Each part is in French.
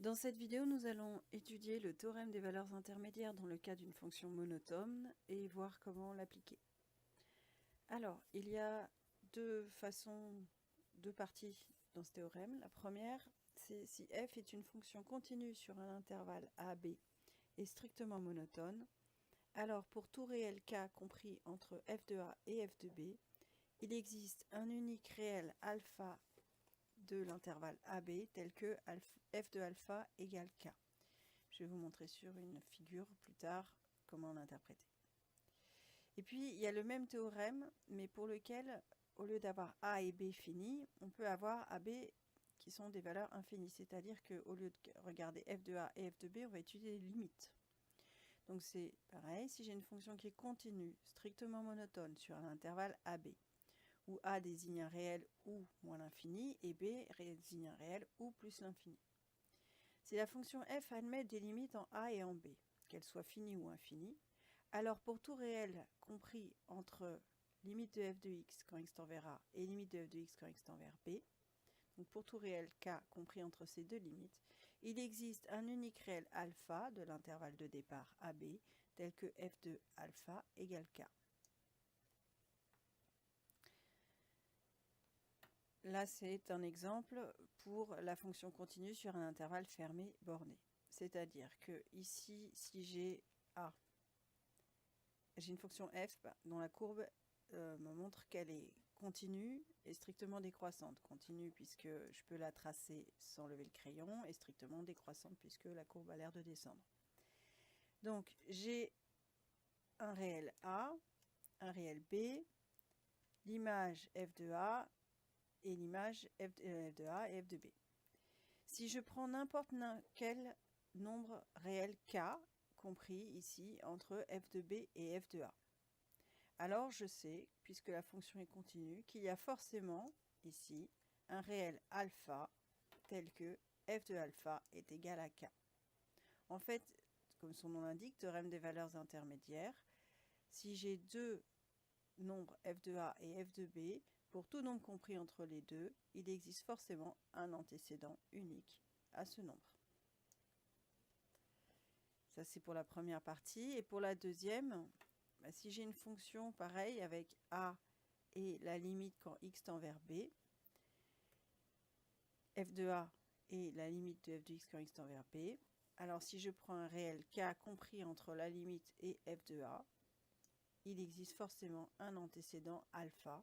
Dans cette vidéo, nous allons étudier le théorème des valeurs intermédiaires dans le cas d'une fonction monotone et voir comment l'appliquer. Alors, il y a deux parties dans ce théorème. La première, c'est si f est une fonction continue sur un intervalle AB et strictement monotone, alors pour tout réel k compris entre f de A et f de B, il existe un unique réel alpha de l'intervalle AB tel que f de alpha égale k. Je vais vous montrer sur une figure plus tard comment l'interpréter. Et puis il y a le même théorème, mais pour lequel, au lieu d'avoir A et B finis, on peut avoir AB qui sont des valeurs infinies. C'est-à-dire qu'au lieu de regarder f de A et f de B, on va étudier les limites. Donc c'est pareil, si j'ai une fonction qui est continue, strictement monotone sur un intervalle AB, où A désigne un réel ou moins l'infini, et B désigne un réel ou plus l'infini. Si la fonction f admet des limites en A et en B, qu'elles soient finies ou infinies, alors pour tout réel compris entre limite de f de x quand x tend vers A et limite de f de x quand x tend vers B, donc pour tout réel k compris entre ces deux limites, il existe un unique réel alpha de l'intervalle de départ AB tel que f de alpha égale k. Là, c'est un exemple pour la fonction continue sur un intervalle fermé borné. C'est-à-dire que ici, si j'ai A, j'ai une fonction f dont la courbe me montre qu'elle est continue et strictement décroissante. Continue puisque je peux la tracer sans lever le crayon et strictement décroissante puisque la courbe a l'air de descendre. Donc, j'ai un réel A, un réel B, l'image f de A et l'image f de A et f de B. Si je prends n'importe quel nombre réel k, compris ici entre f de B et f de A, alors je sais, puisque la fonction est continue, qu'il y a forcément ici un réel alpha tel que f de alpha est égal à k. En fait, comme son nom l'indique, théorème des valeurs intermédiaires, si j'ai deux nombres f de A et f de B, pour tout nombre compris entre les deux, il existe forcément un antécédent unique à ce nombre. Ça, c'est pour la première partie. Et pour la deuxième, si j'ai une fonction pareille avec A et la limite quand x tend vers B, f de A et la limite de f de x quand x tend vers B, alors si je prends un réel k compris entre la limite et f de A, il existe forcément un antécédent alpha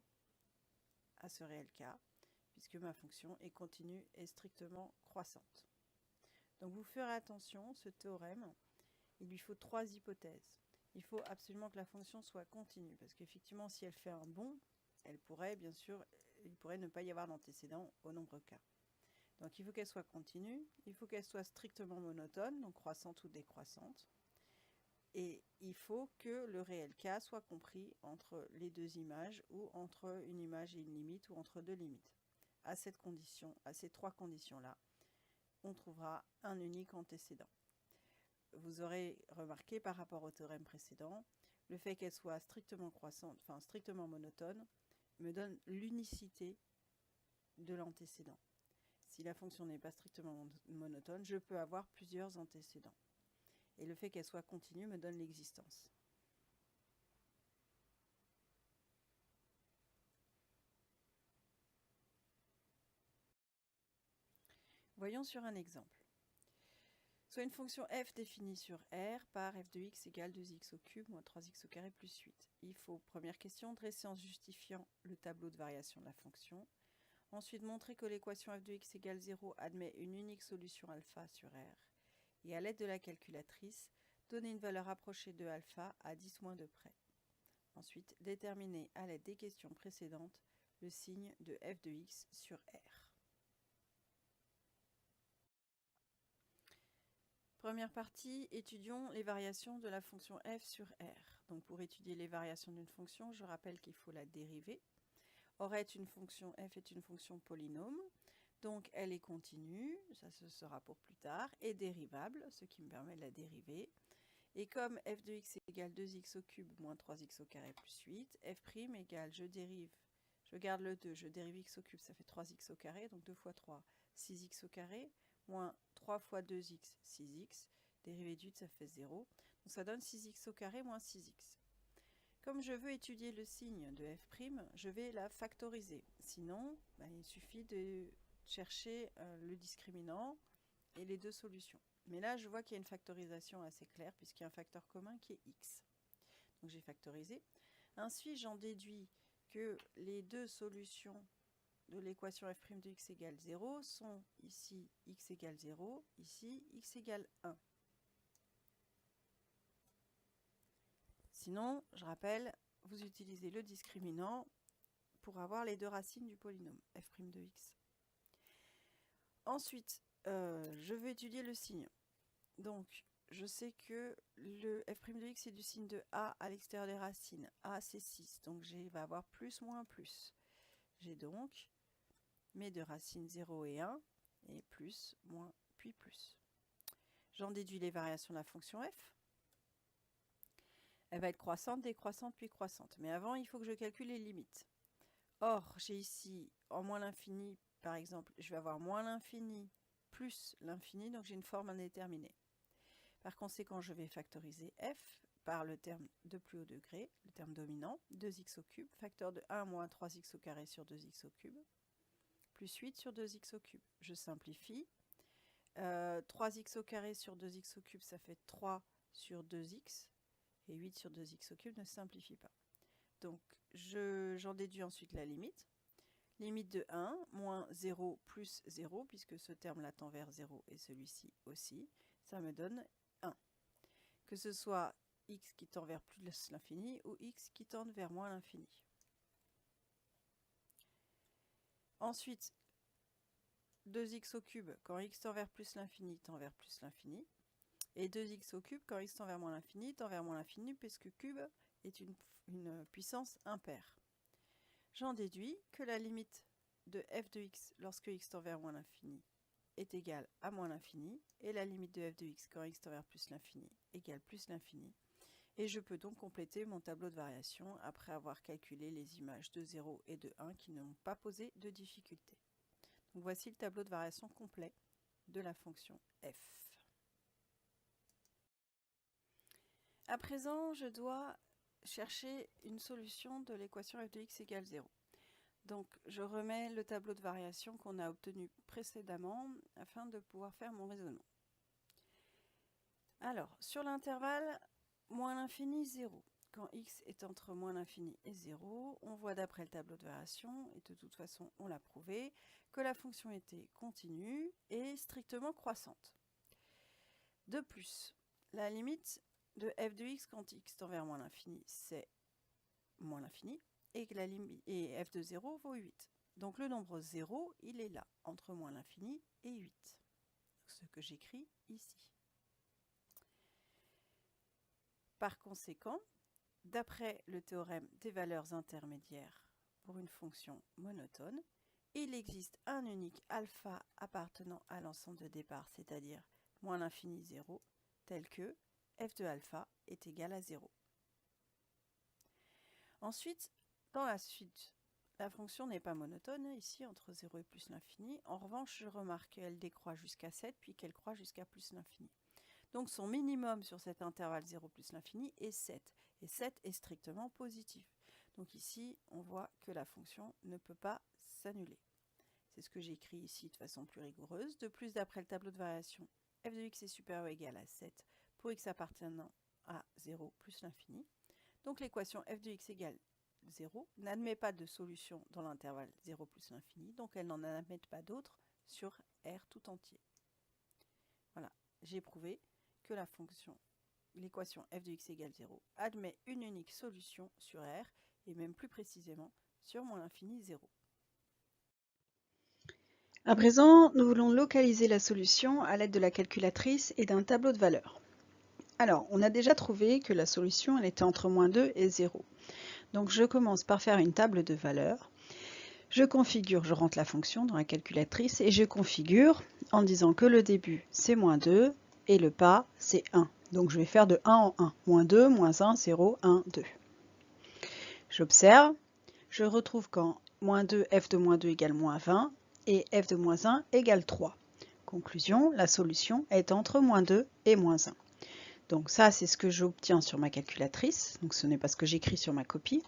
à ce réel k, puisque ma fonction est continue et strictement croissante. Donc vous ferez attention, ce théorème, il lui faut trois hypothèses. Il faut absolument que la fonction soit continue, parce qu'effectivement, si elle fait un bond, elle pourrait, bien sûr, il pourrait ne pas y avoir d'antécédent au nombre k. Donc il faut qu'elle soit continue, il faut qu'elle soit strictement monotone, donc croissante ou décroissante, et il faut que le réel k soit compris entre les deux images, ou entre une image et une limite, ou entre deux limites. À cette condition, à ces trois conditions-là, on trouvera un unique antécédent. Vous aurez remarqué par rapport au théorème précédent, le fait qu'elle soit strictement croissante, enfin strictement monotone, me donne l'unicité de l'antécédent. Si la fonction n'est pas strictement monotone, je peux avoir plusieurs antécédents. Et le fait qu'elle soit continue me donne l'existence. Voyons sur un exemple. Soit une fonction f définie sur R par f de x égale 2x au cube moins 3x au carré plus 8. Il faut, première question, dresser en justifiant le tableau de variation de la fonction. Ensuite, montrer que l'équation f de x égale 0 admet une unique solution alpha sur R. Et à l'aide de la calculatrice, donner une valeur approchée de alpha à 10 moins de près. Ensuite, déterminer à l'aide des questions précédentes le signe de f de x sur R. Première partie, étudions les variations de la fonction f sur R. Donc pour étudier les variations d'une fonction, je rappelle qu'il faut la dériver. Or, f est une fonction polynôme, donc elle est continue, ça ce sera pour plus tard, et dérivable, ce qui me permet de la dériver. Et comme f de x égale 2x au cube moins 3x au carré plus 8, f' égale, je garde le 2, je dérive x au cube, ça fait 3x au carré, donc 2 fois 3, 6x au carré, moins 3 fois 2x, 6x. Dérivée de 8, ça fait 0. Donc ça donne 6x au carré moins 6x. Comme je veux étudier le signe de f', je vais la factoriser. Sinon, il suffit de chercher le discriminant et les deux solutions. Mais là, je vois qu'il y a une factorisation assez claire puisqu'il y a un facteur commun qui est x. Donc j'ai factorisé. Ainsi, j'en déduis que les deux solutions de l'équation f' de x égale 0 sont ici x égale 0, ici x égale 1. Sinon, je rappelle, vous utilisez le discriminant pour avoir les deux racines du polynôme f' de x. Ensuite, je veux étudier le signe. Donc, je sais que le f' de x est du signe de a à l'extérieur des racines. A, c'est 6, donc je vais avoir plus, moins, plus. J'ai donc mes deux racines 0 et 1, et plus, moins, puis plus. J'en déduis les variations de la fonction f. Elle va être croissante, décroissante, puis croissante. Mais avant, il faut que je calcule les limites. Or, j'ai ici, en moins l'infini, par exemple, je vais avoir moins l'infini plus l'infini, donc j'ai une forme indéterminée. Par conséquent, je vais factoriser f par le terme de plus haut degré, le terme dominant, 2x au cube, facteur de 1 moins 3x au carré sur 2x au cube, plus 8 sur 2x au cube. Je simplifie. 3x au carré sur 2x au cube, ça fait 3 sur 2x. Et 8 sur 2x au cube ne simplifie pas. Donc, j'en déduis ensuite la limite. Limite de 1, moins 0 plus 0, puisque ce terme-là tend vers 0 et celui-ci aussi. Ça me donne 1. Que ce soit x qui tend vers plus l'infini ou x qui tend vers moins l'infini. Ensuite, 2x au cube, quand x tend vers plus l'infini, tend vers plus l'infini. Et 2x au cube, quand x tend vers moins l'infini, tend vers moins l'infini, puisque cube est une puissance impaire. J'en déduis que la limite de f de x lorsque x tend vers moins l'infini est égale à moins l'infini, et la limite de f de x quand x tend vers plus l'infini égale plus l'infini. Et je peux donc compléter mon tableau de variation après avoir calculé les images de 0 et de 1 qui n'ont pas posé de difficulté. Donc voici le tableau de variation complet de la fonction f. À présent, je dois chercher une solution de l'équation f de x égale 0. Donc, je remets le tableau de variation qu'on a obtenu précédemment afin de pouvoir faire mon raisonnement. Alors, sur l'intervalle moins l'infini, 0. Quand x est entre moins l'infini et 0, on voit d'après le tableau de variation, et de toute façon on l'a prouvé, que la fonction était continue et strictement croissante. De plus, la limite de f de x quand x tend vers moins l'infini, c'est moins l'infini, et f de 0 vaut 8. Donc le nombre 0, il est là, entre moins l'infini et 8. Ce que j'écris ici. Par conséquent, d'après le théorème des valeurs intermédiaires pour une fonction monotone, il existe un unique alpha appartenant à l'ensemble de départ, c'est-à-dire moins l'infini 0, tel que f de alpha est égal à 0. Ensuite, dans la suite, la fonction n'est pas monotone, ici entre 0 et plus l'infini. En revanche, je remarque qu'elle décroît jusqu'à 7, puis qu'elle croît jusqu'à plus l'infini. Donc son minimum sur cet intervalle 0 plus l'infini est 7. Et 7 est strictement positif. Donc ici, on voit que la fonction ne peut pas s'annuler. C'est ce que j'écris ici de façon plus rigoureuse. De plus, d'après le tableau de variation, f de x est supérieur ou égal à 7 pour x appartenant à 0 plus l'infini. Donc l'équation f de x égale 0 n'admet pas de solution dans l'intervalle 0 plus l'infini, donc elle n'en admet pas d'autre sur R tout entier. Voilà, j'ai prouvé que la fonction, l'équation f de x égale 0, admet une unique solution sur R, et même plus précisément sur moins l'infini 0. À présent, nous voulons localiser la solution à l'aide de la calculatrice et d'un tableau de valeurs. Alors, on a déjà trouvé que la solution elle était entre moins 2 et 0. Donc je commence par faire une table de valeurs. Je rentre la fonction dans la calculatrice et je configure en disant que le début c'est moins 2 et le pas c'est 1. Donc je vais faire de 1 en 1. Moins 2, moins 1, 0, 1, 2. J'observe, je retrouve quand moins 2, f de moins 2 égale moins 20 et f de moins 1 égale 3. Conclusion, la solution est entre moins 2 et moins 1. Donc ça, c'est ce que j'obtiens sur ma calculatrice. Donc ce n'est pas ce que j'écris sur ma copie.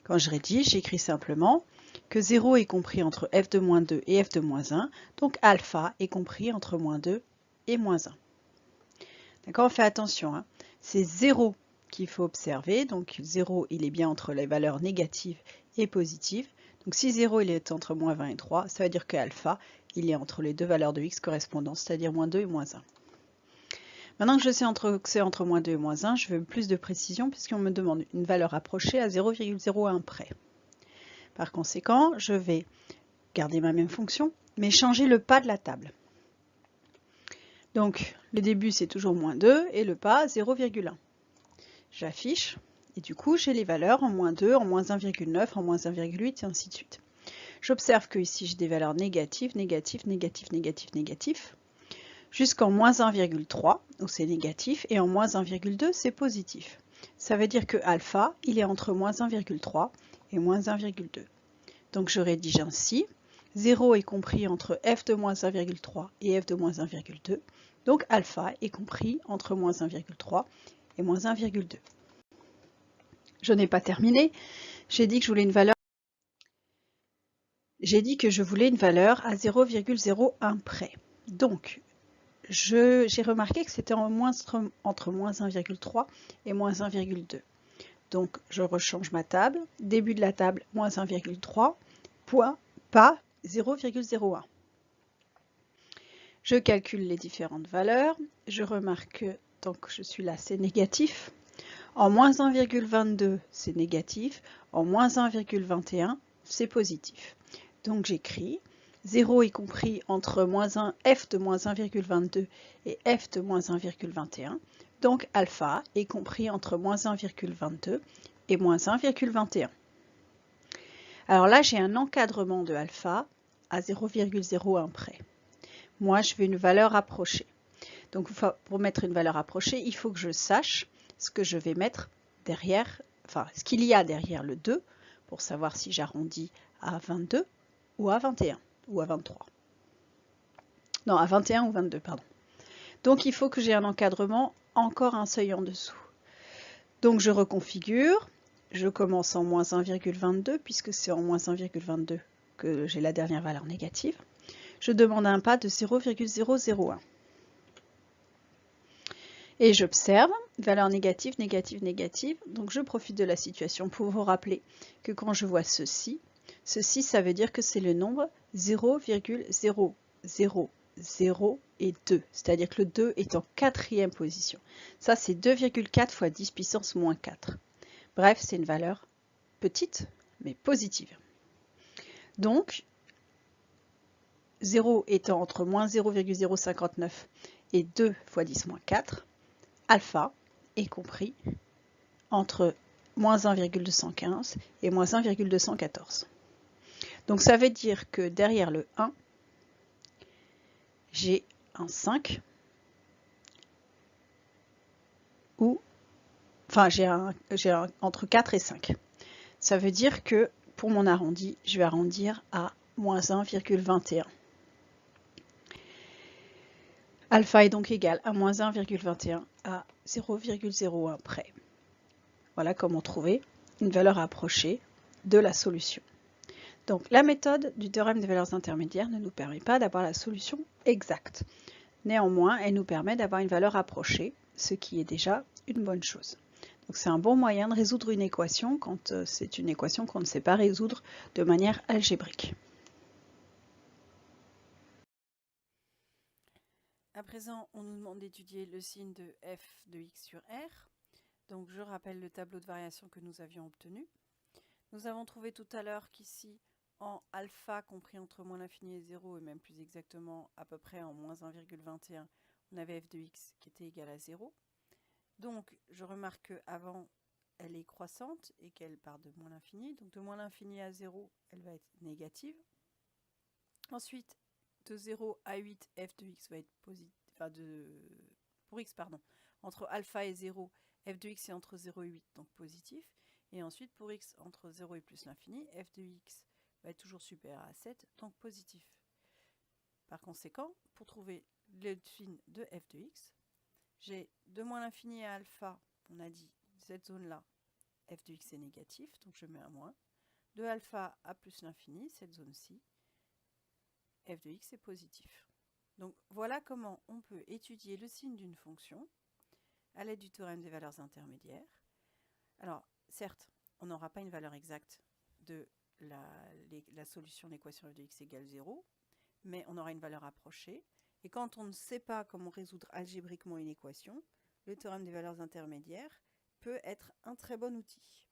Quand je rédige, j'écris simplement que 0 est compris entre f de moins 2 et f de moins 1. Donc alpha est compris entre moins 2 et moins 1. D'accord, on fait attention, hein. C'est 0 qu'il faut observer. Donc 0, il est bien entre les valeurs négatives et positives. Donc si 0 il est entre moins 20 et 3, ça veut dire que alpha, il est entre les deux valeurs de x correspondantes, c'est-à-dire moins 2 et moins 1. Maintenant que je sais que c'est entre moins 2 et moins 1, je veux plus de précision puisqu'on me demande une valeur rapprochée à 0,01 près. Par conséquent, je vais garder ma même fonction, mais changer le pas de la table. Donc, le début, c'est toujours moins 2 et le pas, 0,1. J'affiche et du coup, j'ai les valeurs en moins 2, en moins 1,9, en moins 1,8 et ainsi de suite. J'observe que ici, j'ai des valeurs négatives, négatives, négatives, négatives, négatives, jusqu'en moins 1,3, où c'est négatif, et en moins 1,2, c'est positif. Ça veut dire que alpha, il est entre moins 1,3 et moins 1,2. Donc je rédige ainsi, 0 est compris entre f de moins 1,3 et f de moins 1,2. Donc alpha est compris entre moins 1,3 et moins 1,2. Je n'ai pas terminé, j'ai dit que je voulais une valeur à 0,01 près. Donc, j'ai remarqué que c'était entre moins 1,3 et moins 1,2. Donc, je rechange ma table. Début de la table, moins 1,3, point, pas 0,01. Je calcule les différentes valeurs. Je remarque que tant que je suis là, c'est négatif. En moins 1,22, c'est négatif. En moins 1,21, c'est positif. Donc, j'écris 0 est compris entre moins 1, f de moins 1,22 et f de moins 1,21. Donc alpha est compris entre moins 1,22 et moins 1,21. Alors là, j'ai un encadrement de alpha à 0,01 près. Moi, je veux une valeur approchée. Donc pour mettre une valeur approchée, il faut que je sache ce que je vais mettre derrière, enfin ce qu'il y a derrière le 2 pour savoir si j'arrondis à 22 ou à 21. Ou à 23. Non, à 21 ou 22, pardon. Donc, il faut que j'ai un encadrement, encore un seuil en dessous. Donc, je reconfigure. Je commence en moins 1,22, puisque c'est en moins 1,22 que j'ai la dernière valeur négative. Je demande un pas de 0,001. Et j'observe, valeur négative, négative, négative. Donc, je profite de la situation pour vous rappeler que quand je vois ceci, ça veut dire que c'est le nombre 0,000 et 2, c'est-à-dire que le 2 est en quatrième position. Ça, c'est 2,4 fois 10 puissance moins 4. Bref, c'est une valeur petite, mais positive. Donc, 0 étant entre moins 0,059 et 2 fois 10 moins 4, alpha est compris entre moins 1,215 et moins 1,214. Donc ça veut dire que derrière le 1, j'ai un 5, ou, enfin j'ai un entre 4 et 5. Ça veut dire que pour mon arrondi, je vais arrondir à moins 1,21. Alpha est donc égal à moins 1,21 à 0,01 près. Voilà comment trouver une valeur approchée de la solution. Donc la méthode du théorème des valeurs intermédiaires ne nous permet pas d'avoir la solution exacte. Néanmoins, elle nous permet d'avoir une valeur approchée, ce qui est déjà une bonne chose. Donc c'est un bon moyen de résoudre une équation quand c'est une équation qu'on ne sait pas résoudre de manière algébrique. À présent, on nous demande d'étudier le signe de f de x sur r. Donc je rappelle le tableau de variation que nous avions obtenu. Nous avons trouvé tout à l'heure qu'ici, en alpha compris entre moins l'infini et 0, et même plus exactement à peu près en moins 1,21, on avait f de x qui était égal à 0. Donc je remarque qu'avant, elle est croissante et qu'elle part de moins l'infini. Donc de moins l'infini à 0, elle va être négative. Ensuite, de 0 à 8, f de x va être positif. Enfin, pour x, pardon. Entre alpha et 0, f de x est entre 0 et 8, donc positif. Et ensuite, pour x entre 0 et plus l'infini, f de x va être toujours supérieur à 7, donc positif. Par conséquent, pour trouver le sin de f de x, j'ai de moins l'infini à alpha, on a dit cette zone-là, f de x est négatif, donc je mets un moins. De alpha à plus l'infini, cette zone-ci, f de x est positif. Donc voilà comment on peut étudier le signe d'une fonction à l'aide du théorème des valeurs intermédiaires. Alors, certes, on n'aura pas une valeur exacte de la solution de l'équation f de x égale 0, mais on aura une valeur approchée. Et quand on ne sait pas comment résoudre algébriquement une équation, le théorème des valeurs intermédiaires peut être un très bon outil.